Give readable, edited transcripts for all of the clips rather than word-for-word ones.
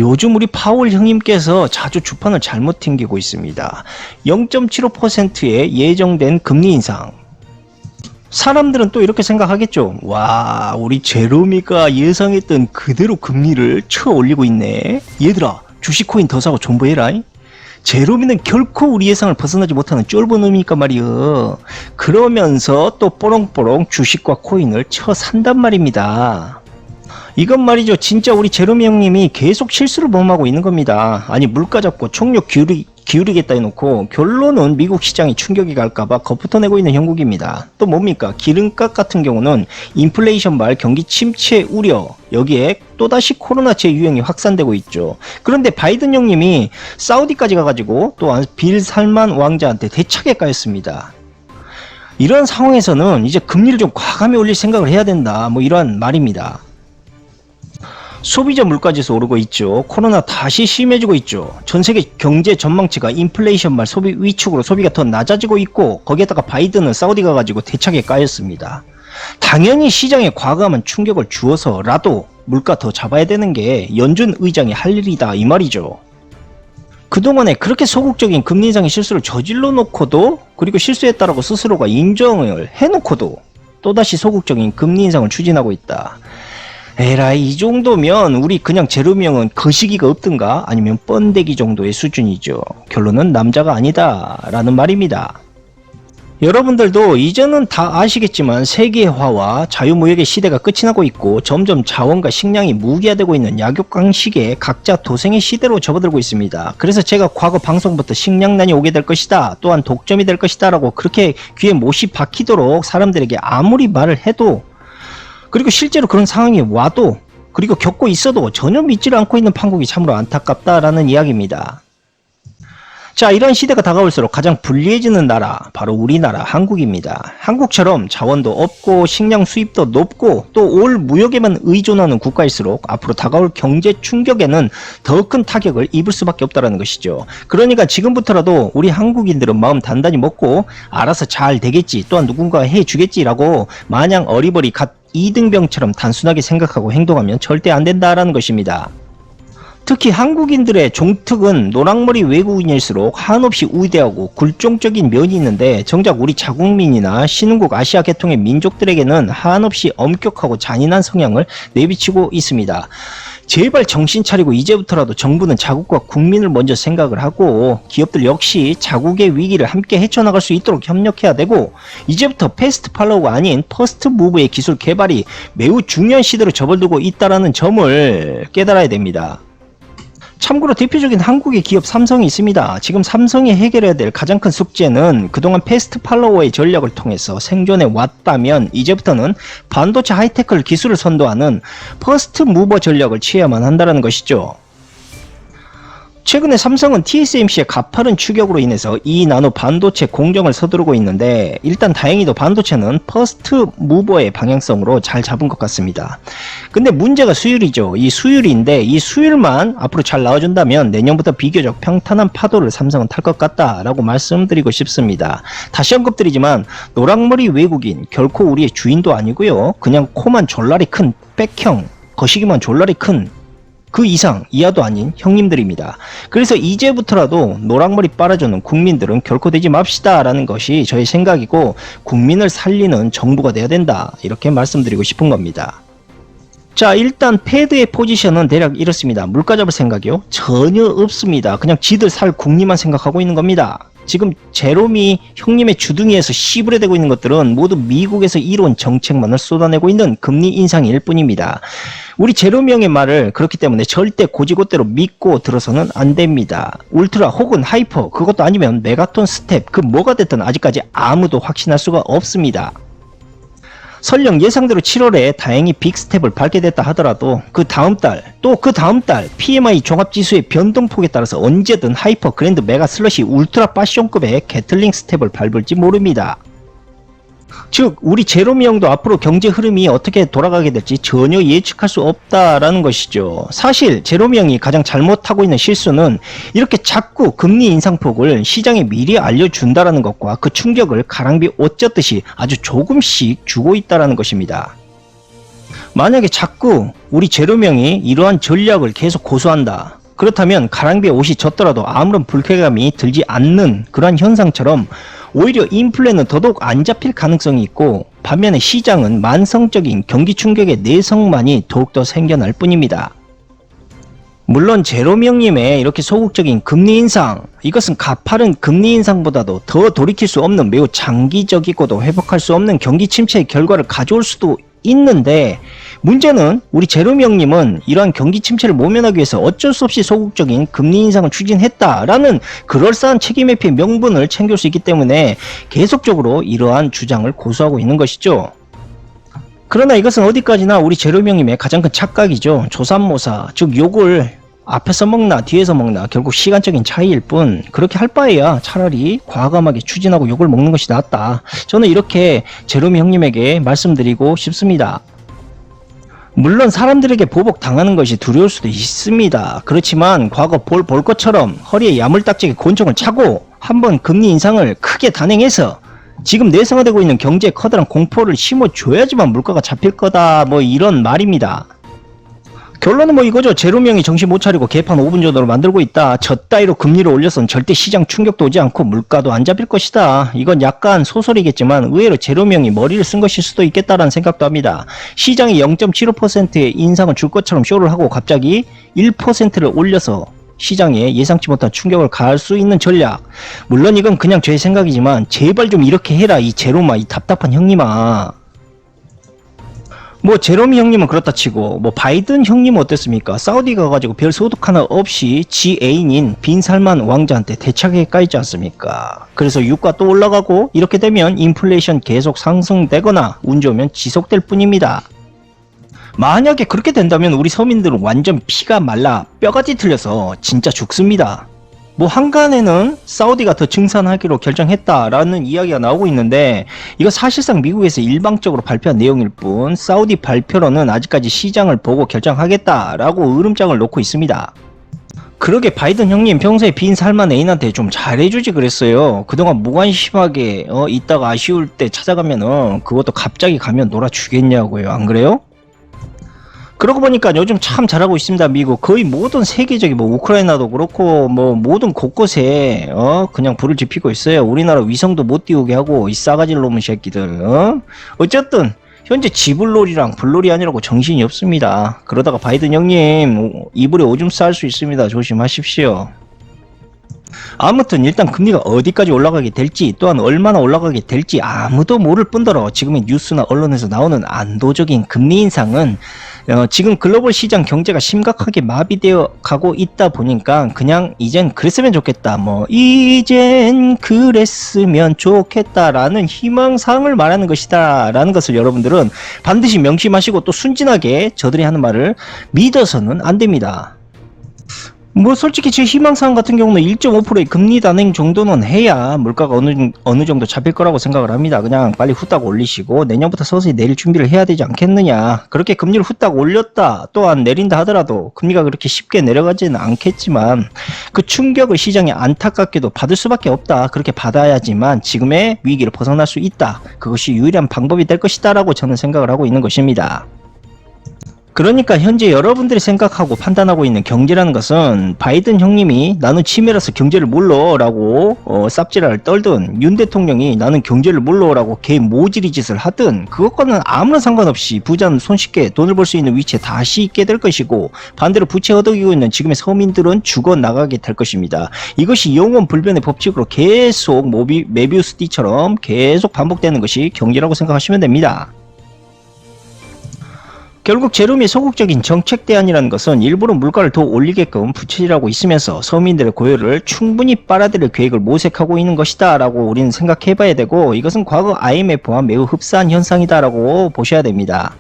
요즘 우리 파월 형님께서 자주 주판을 잘못 튕기고 있습니다. 0.75%의 예정된 금리 인상. 사람들은 또 이렇게 생각하겠죠. 와, 우리 제로미가 예상했던 그대로 금리를 쳐 올리고 있네. 얘들아, 주식코인 더 사고 존버해라. 제로미는 결코 우리 예상을 벗어나지 못하는 쫄보 놈이니까 말이여. 그러면서 또 뽀롱뽀롱 주식과 코인을 쳐 산단 말입니다. 이건 말이죠, 진짜 우리 제로미 형님이 계속 실수를 범하고 있는 겁니다. 아니, 물가 잡고 총력 기울이겠다 해놓고 결론은 미국 시장이 충격이 갈까봐 겁부터 내고 있는 형국입니다. 또 뭡니까? 기름값 같은 경우는 인플레이션 발 경기 침체 우려, 여기에 또다시 코로나 재유행이 확산되고 있죠. 그런데 바이든 형님이 사우디까지 가가지고 또 빌 살만 왕자한테 대차게 까였습니다. 이런 상황에서는 이제 금리를 좀 과감히 올릴 생각을 해야 된다, 뭐 이러한 말입니다. 소비자 물가지수 오르고 있죠. 코로나 다시 심해지고 있죠. 전세계 경제 전망치가 인플레이션 말 소비 위축으로 소비가 더 낮아지고 있고, 거기에다가 바이든은 사우디 가가지고 대차게 까였습니다. 당연히 시장에 과감한 충격을 주어서라도 물가 더 잡아야 되는 게 연준 의장이 할 일이다, 이 말이죠. 그동안에 그렇게 소극적인 금리 인상의 실수를 저질러 놓고도, 그리고 실수했다라고 스스로가 인정을 해놓고도 또다시 소극적인 금리 인상을 추진하고 있다. 에라이, 이 정도면 우리 그냥 제로미 형은 거시기가 없든가 아니면 뻔데기 정도의 수준이죠. 결론은 남자가 아니다 라는 말입니다. 여러분들도 이제는 다 아시겠지만 세계화와 자유무역의 시대가 끝이 나고 있고 점점 자원과 식량이 무기화되고 있는 약육강식의 각자 도생의 시대로 접어들고 있습니다. 그래서 제가 과거 방송부터 식량난이 오게 될 것이다, 또한 독점이 될 것이다 라고 그렇게 귀에 못이 박히도록 사람들에게 아무리 말을 해도, 그리고 실제로 그런 상황이 와도, 그리고 겪고 있어도 전혀 믿지를 않고 있는 판국이 참으로 안타깝다라는 이야기입니다. 자, 이런 시대가 다가올수록 가장 불리해지는 나라, 바로 우리나라 한국입니다. 한국처럼 자원도 없고 식량 수입도 높고 또 올 무역에만 의존하는 국가일수록 앞으로 다가올 경제 충격에는 더 큰 타격을 입을 수밖에 없다는 것이죠. 그러니까 지금부터라도 우리 한국인들은 마음 단단히 먹고 알아서 잘 되겠지, 또한 누군가 해주겠지라고 마냥 어리버리 갓 이등병처럼 단순하게 생각하고 행동하면 절대 안 된다라는 것입니다. 특히 한국인들의 종특은 노랑머리 외국인일수록 한없이 우대하고 굴종적인 면이 있는데, 정작 우리 자국민이나 신흥국 아시아 계통의 민족들에게는 한없이 엄격하고 잔인한 성향을 내비치고 있습니다. 제발 정신 차리고 이제부터라도 정부는 자국과 국민을 먼저 생각을 하고, 기업들 역시 자국의 위기를 함께 헤쳐나갈 수 있도록 협력해야 되고, 이제부터 패스트 팔로우가 아닌 퍼스트 무브의 기술 개발이 매우 중요한 시대로 접어들고 있다는 점을 깨달아야 됩니다. 참고로 대표적인 한국의 기업 삼성이 있습니다. 지금 삼성이 해결해야 될 가장 큰 숙제는 그동안 패스트 팔로워의 전략을 통해서 생존해 왔다면 이제부터는 반도체 하이테크 기술을 선도하는 퍼스트 무버 전략을 취해야만 한다는 것이죠. 최근에 삼성은 TSMC의 가파른 추격으로 인해서 이 나노 반도체 공정을 서두르고 있는데, 일단 다행히도 반도체는 퍼스트 무버의 방향성으로 잘 잡은 것 같습니다. 근데 문제가 수율이죠. 이 수율인데, 이 수율만 앞으로 잘 나와준다면 내년부터 비교적 평탄한 파도를 삼성은 탈 것 같다라고 말씀드리고 싶습니다. 다시 언급드리지만 노랑머리 외국인 결코 우리의 주인도 아니고요, 그냥 코만 졸라리 큰 백형, 거시기만 졸라리 큰 그 이상 이하도 아닌 형님들입니다. 그래서 이제부터라도 노랑머리 빨아주는 국민들은 결코 되지 맙시다 라는 것이 저의 생각이고, 국민을 살리는 정부가 돼야 된다, 이렇게 말씀드리고 싶은 겁니다. 자, 일단 패드의 포지션은 대략 이렇습니다. 물가 잡을 생각이요? 전혀 없습니다. 그냥 지들 살 궁리만 생각하고 있는 겁니다. 지금 제로미 형님의 주둥이에서 씨부레되고 있는 것들은 모두 미국에서 이뤄온 정책만을 쏟아내고 있는 금리 인상일 뿐입니다. 우리 제로미 형의 말을 그렇기 때문에 절대 고지고대로 믿고 들어서는 안 됩니다. 울트라 혹은 하이퍼, 그것도 아니면 메가톤 스텝, 그 뭐가 됐든 아직까지 아무도 확신할 수가 없습니다. 설령 예상대로 7월에 다행히 빅스텝을 밟게 됐다 하더라도 그 다음 달, 또 그 다음 달 PMI 종합지수의 변동폭에 따라서 언제든 하이퍼, 그랜드, 메가, 슬러시, 울트라 파션급의 게틀링 스텝을 밟을지 모릅니다. 즉 우리 제로미 형도 앞으로 경제 흐름이 어떻게 돌아가게 될지 전혀 예측할 수 없다라는 것이죠. 사실 제로미 형이 가장 잘못하고 있는 실수는 이렇게 자꾸 금리 인상폭을 시장에 미리 알려준다라는 것과 그 충격을 가랑비 옷 젖듯이 아주 조금씩 주고 있다라는 것입니다. 만약에 자꾸 우리 재료명이 이러한 전략을 계속 고수한다. 그렇다면 가랑비에 옷이 젖더라도 아무런 불쾌감이 들지 않는 그러한 현상처럼 오히려 인플레는 더더욱 안 잡힐 가능성이 있고, 반면에 시장은 만성적인 경기 충격의 내성만이 더욱더 생겨날 뿐입니다. 물론 제로명님의 이렇게 소극적인 금리 인상, 이것은 가파른 금리 인상보다도 더 돌이킬 수 없는 매우 장기적이고도 회복할 수 없는 경기 침체의 결과를 가져올 수도 있는데, 문제는 우리 제로명님은 이러한 경기 침체를 모면하기 위해서 어쩔 수 없이 소극적인 금리 인상을 추진했다라는 그럴싸한 책임회피의 명분을 챙길 수 있기 때문에 계속적으로 이러한 주장을 고수하고 있는 것이죠. 그러나 이것은 어디까지나 우리 제로명님의 가장 큰 착각이죠. 조삼모사, 즉 욕을 앞에서 먹나 뒤에서 먹나 결국 시간적인 차이일 뿐, 그렇게 할 바에야 차라리 과감하게 추진하고 욕을 먹는 것이 낫다. 저는 이렇게 제로미 형님에게 말씀드리고 싶습니다. 물론 사람들에게 보복 당하는 것이 두려울 수도 있습니다. 그렇지만 과거 볼 것처럼 허리에 야물딱지게 권총을 차고 한번 금리 인상을 크게 단행해서 지금 내성화되고 있는 경제에 커다란 공포를 심어줘야지만 물가가 잡힐 거다, 뭐 이런 말입니다. 결론은 뭐 이거죠. 제로명이 정신 못 차리고 개판 5분 전으로 만들고 있다. 저 따위로 금리를 올려서는 절대 시장 충격도 오지 않고 물가도 안 잡힐 것이다. 이건 약간 소설이겠지만 의외로 제로명이 머리를 쓴 것일 수도 있겠다라는 생각도 합니다. 시장이 0.75%의 인상을 줄 것처럼 쇼를 하고 갑자기 1%를 올려서 시장에 예상치 못한 충격을 가할 수 있는 전략. 물론 이건 그냥 제 생각이지만 제발 좀 이렇게 해라, 이 제로마, 이 답답한 형님아. 뭐 제로미 형님은 그렇다 치고 뭐 바이든 형님은 어땠습니까? 사우디 가가지고 별 소득 하나 없이 지 애인인 빈 살만 왕자한테 대차게 까이지 않습니까? 그래서 유가 또 올라가고, 이렇게 되면 인플레이션 계속 상승되거나 운 좋으면 지속될 뿐입니다. 만약에 그렇게 된다면 우리 서민들은 완전 피가 말라 뼈가 뒤틀려서 진짜 죽습니다. 뭐 한간에는 사우디가 더 증산하기로 결정했다라는 이야기가 나오고 있는데, 이거 사실상 미국에서 일방적으로 발표한 내용일 뿐, 사우디 발표로는 아직까지 시장을 보고 결정하겠다라고 으름장을 놓고 있습니다. 그러게 바이든 형님 평소에 빈 살만 애인한테 좀 잘해주지 그랬어요. 그동안 무관심하게 있다가 아쉬울 때 찾아가면은 그것도 갑자기 가면 놀아주겠냐고요. 안 그래요? 그러고 보니까 요즘 참 잘하고 있습니다. 미국 거의 모든 세계적인 뭐 우크라이나도 그렇고 뭐 모든 곳곳에 그냥 불을 지피고 있어요. 우리나라 위성도 못 띄우게 하고 이 싸가지 놈의 새끼들. 어쨌든 현재 지불놀이랑 불놀이 아니라고 정신이 없습니다. 그러다가 바이든 형님 이불에 오줌 쌀 수 있습니다. 조심하십시오. 아무튼 일단 금리가 어디까지 올라가게 될지, 또한 얼마나 올라가게 될지 아무도 모를 뿐더러 지금의 뉴스나 언론에서 나오는 안도적인 금리 인상은 지금 글로벌 시장 경제가 심각하게 마비되어 가고 있다 보니까 그냥 이젠 그랬으면 좋겠다, 뭐 이젠 그랬으면 좋겠다라는 희망사항을 말하는 것이다 라는 것을 여러분들은 반드시 명심하시고, 또 순진하게 저들이 하는 말을 믿어서는 안 됩니다. 뭐 솔직히 제 희망사항 같은 경우는 1.5%의 금리 단행 정도는 해야 물가가 어느 정도 잡힐 거라고 생각을 합니다. 그냥 빨리 후딱 올리시고 내년부터 서서히 내릴 준비를 해야 되지 않겠느냐. 그렇게 금리를 후딱 올렸다 또한 내린다 하더라도 금리가 그렇게 쉽게 내려가지는 않겠지만 그 충격을 시장이 안타깝게도 받을 수밖에 없다. 그렇게 받아야지만 지금의 위기를 벗어날 수 있다. 그것이 유일한 방법이 될 것이다 라고 저는 생각을 하고 있는 것입니다. 그러니까 현재 여러분들이 생각하고 판단하고 있는 경제라는 것은 바이든 형님이 나는 치매라서 경제를 몰라 라고 쌉지랄을 떨든, 윤 대통령이 나는 경제를 몰라 라고 개 모지리 짓을 하든 그것과는 아무런 상관없이 부자는 손쉽게 돈을 벌 수 있는 위치에 다시 있게 될 것이고, 반대로 부채 허덕이고 있는 지금의 서민들은 죽어나가게 될 것입니다. 이것이 영원 불변의 법칙으로 계속 메비우스 띠처럼 계속 반복되는 것이 경제라고 생각하시면 됩니다. 결국 제롬의 소극적인 정책 대안이라는 것은 일부러 물가를 더 올리게끔 부채질하고 있으면서 서민들의 고요를 충분히 빨아들일 계획을 모색하고 있는 것이다 라고 우리는 생각해 봐야 되고, 이것은 과거 IMF와 매우 흡사한 현상이다 라고 보셔야 됩니다.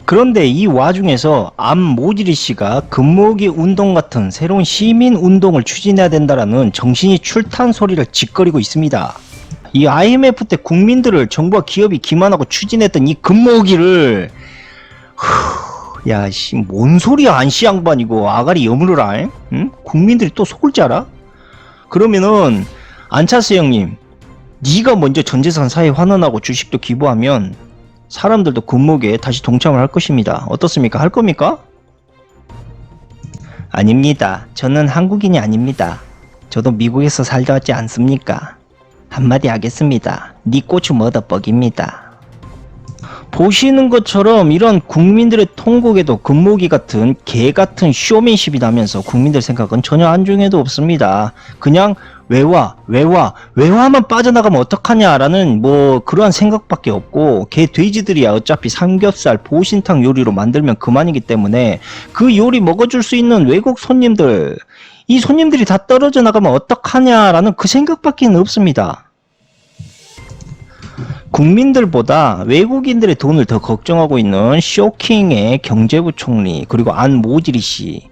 그런데 이 와중에서 암모지리 씨가 금모으기 운동 같은 새로운 시민 운동을 추진해야 된다라는 정신이 출탄 소리를 짓거리고 있습니다. 이 IMF 때 국민들을 정부와 기업이 기만하고 추진했던 이 금모으기를 야씨 뭔 소리야, 안씨 양반이고 아가리 여물어라. 응? 국민들이 또 속을 줄 알아? 그러면은 안차스 형님, 네가 먼저 전재산 사회 환원하고 주식도 기부하면 사람들도 군목에 다시 동참을 할 것입니다. 어떻습니까? 할 겁니까? 아닙니다. 저는 한국인이 아닙니다. 저도 미국에서 살다 왔지 않습니까? 한마디 하겠습니다. 니 고추 뭐더 뻑입니다. 보시는 것처럼 이런 국민들의 통곡에도 금모기 같은 개 같은 쇼맨십이 나면서 국민들 생각은 전혀 안중에도 없습니다. 그냥 외화만 빠져나가면 어떡하냐라는 뭐 그러한 생각밖에 없고, 개 돼지들이야 어차피 삼겹살 보신탕 요리로 만들면 그만이기 때문에 그 요리 먹어줄 수 있는 외국 손님들, 이 손님들이 다 떨어져 나가면 어떡하냐라는 그 생각밖에 없습니다. 국민들보다 외국인들의 돈을 더 걱정하고 있는 쇼킹의 경제부 총리, 그리고 안 모지리 씨,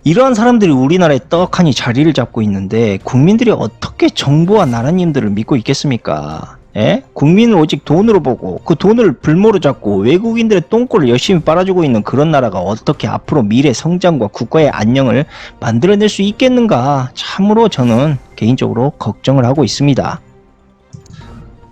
이러한 사람들이 우리나라에 떡하니 자리를 잡고 있는데 국민들이 어떻게 정부와 나라님들을 믿고 있겠습니까? 예? 국민을 오직 돈으로 보고 그 돈을 불모로 잡고 외국인들의 똥꼬를 열심히 빨아주고 있는 그런 나라가 어떻게 앞으로 미래 성장과 국가의 안녕을 만들어낼 수 있겠는가, 참으로 저는 개인적으로 걱정을 하고 있습니다.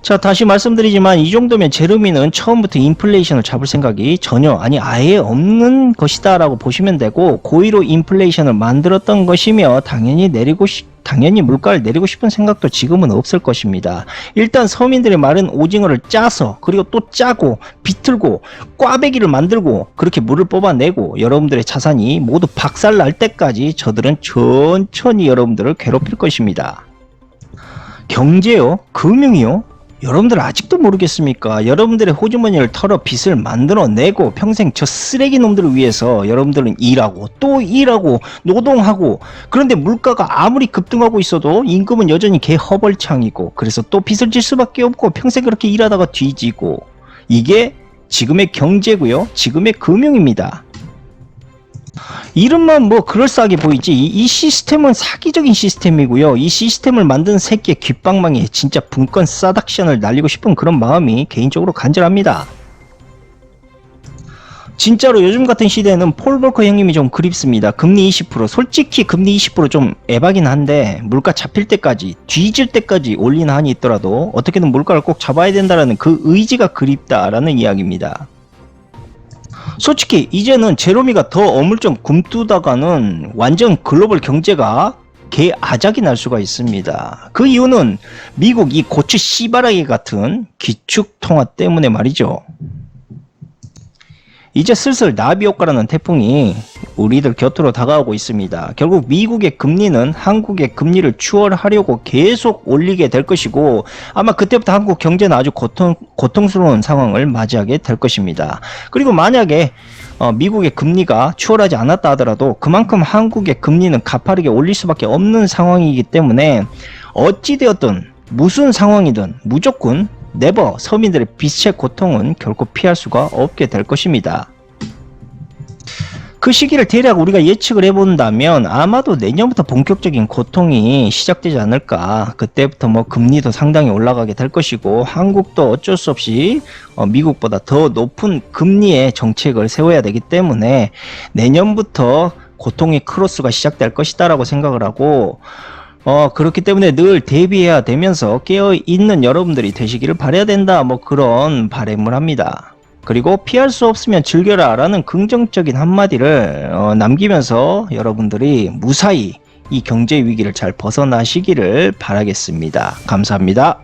자, 다시 말씀드리지만 이 정도면 제르미는 처음부터 인플레이션을 잡을 생각이 전혀, 아니 아예 없는 것이다 라고 보시면 되고, 고의로 인플레이션을 만들었던 것이며 당연히 물가를 내리고 싶은 생각도 지금은 없을 것입니다. 일단 서민들의 마른 오징어를 짜서, 그리고 또 짜고 비틀고 꽈배기를 만들고 그렇게 물을 뽑아내고 여러분들의 자산이 모두 박살날 때까지 저들은 천천히 여러분들을 괴롭힐 것입니다. 경제요? 금융이요? 여러분들 아직도 모르겠습니까? 여러분들의 호주머니를 털어 빚을 만들어내고 평생 저 쓰레기 놈들을 위해서 여러분들은 일하고 또 일하고 노동하고, 그런데 물가가 아무리 급등하고 있어도 임금은 여전히 개 허벌창이고, 그래서 또 빚을 질 수밖에 없고 평생 그렇게 일하다가 뒤지고, 이게 지금의 경제고요, 지금의 금융입니다. 이름만 뭐 그럴싸하게 보이지 이 시스템은 사기적인 시스템이고요. 이 시스템을 만든 새끼의 귓방망이에 진짜 분권 싸닥션을 날리고 싶은 그런 마음이 개인적으로 간절합니다. 진짜로 요즘 같은 시대에는 폴 볼커 형님이 좀 그립습니다. 금리 20%, 솔직히 금리 20%좀 에바긴 한데 물가 잡힐 때까지, 뒤질 때까지 올린 한이 있더라도 어떻게든 물가를 꼭 잡아야 된다라는 그 의지가 그립다라는 이야기입니다. 솔직히 이제는 제로미가 더 어물쩍 굼뜨다가는 완전 글로벌 경제가 개아작이 날 수가 있습니다. 그 이유는 미국 이 고추 씨바라기 같은 기축통화 때문에 말이죠. 이제 슬슬 나비 효과라는 태풍이 우리들 곁으로 다가오고 있습니다. 결국 미국의 금리는 한국의 금리를 추월하려고 계속 올리게 될 것이고, 아마 그때부터 한국 경제는 아주 고통스러운 상황을 맞이하게 될 것입니다. 그리고 만약에 미국의 금리가 추월하지 않았다 하더라도 그만큼 한국의 금리는 가파르게 올릴 수밖에 없는 상황이기 때문에 어찌되었든 무슨 상황이든 무조건 네버 서민들의 빚의 고통은 결코 피할 수가 없게 될 것입니다. 그 시기를 대략 우리가 예측을 해본다면 아마도 내년부터 본격적인 고통이 시작되지 않을까. 그때부터 뭐 금리도 상당히 올라가게 될 것이고, 한국도 어쩔 수 없이 미국보다 더 높은 금리의 정책을 세워야 되기 때문에 내년부터 고통의 크로스가 시작될 것이다 라고 생각을 하고, 그렇기 때문에 늘 대비해야 되면서 깨어있는 여러분들이 되시기를 바라야 된다, 뭐 그런 바람을 합니다. 그리고 피할 수 없으면 즐겨라 라는 긍정적인 한마디를 남기면서 여러분들이 무사히 이 경제 위기를 잘 벗어나시기를 바라겠습니다. 감사합니다.